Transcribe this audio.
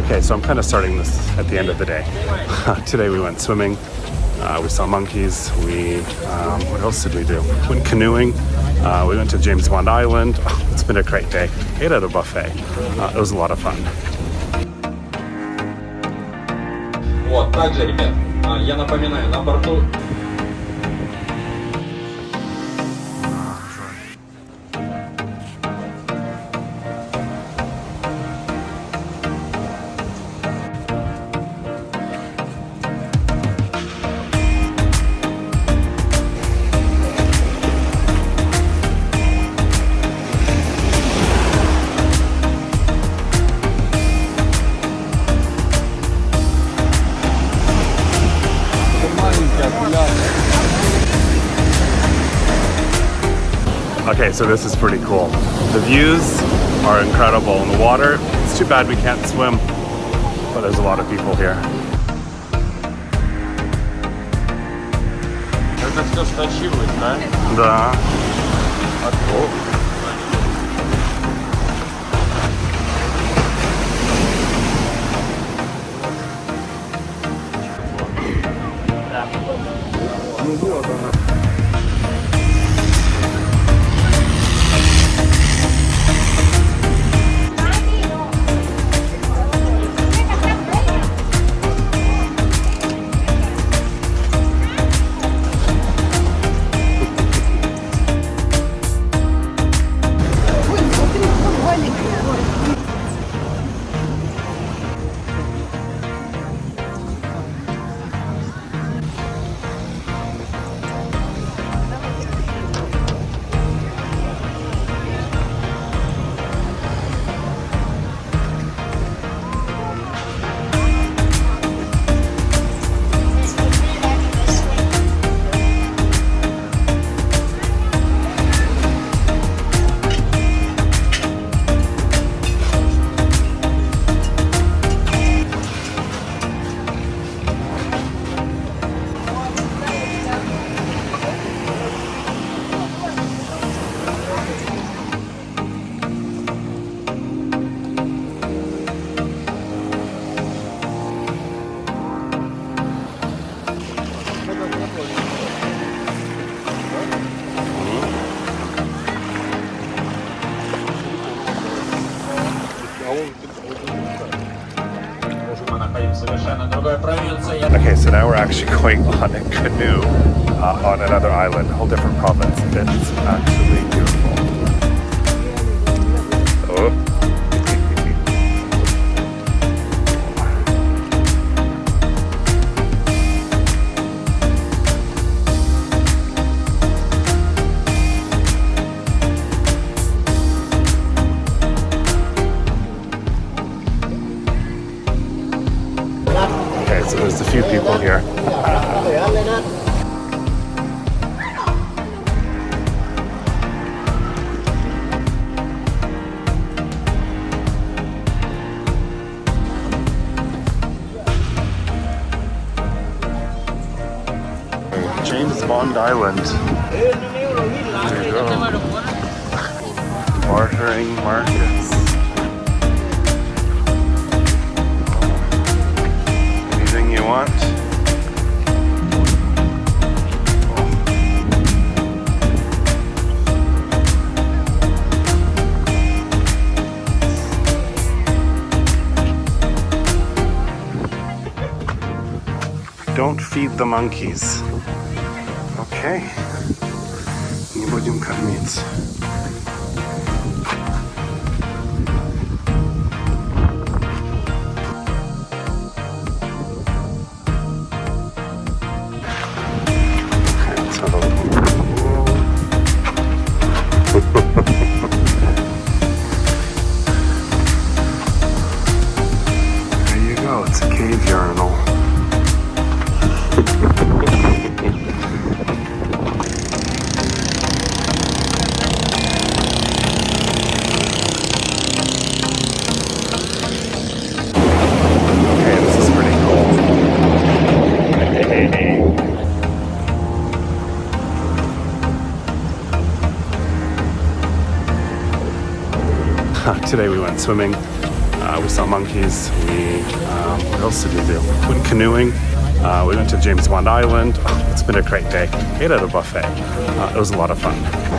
Okay, so I'm kind of starting this at the end of the day. Today we went swimming, we saw monkeys, what else did we do? Went canoeing, we went to James Bond Island. It's been a great day. Ate at a buffet. It was a lot of fun. Вот, также, ребят, я напоминаю, на борту... Okay, so this is pretty cool. The views are incredible in the water. It's too bad we can't swim, but there's a lot of people here. Это все стачивает, да? Да. Okay, so now we're actually going on a canoe on another island, a whole different province. It's actually beautiful. Oh. So there's a few people here. James Bond Island. There you go. Bartering markets. You want? Don't feed the monkeys. Okay. Не будем кормить. There you go, it's a cave urinal. Okay, this is pretty cool. Today we went swimming. We saw monkeys. What else did we do? Went canoeing. We went to James Bond Island. It's been a great day. Ate at a buffet. It was a lot of fun.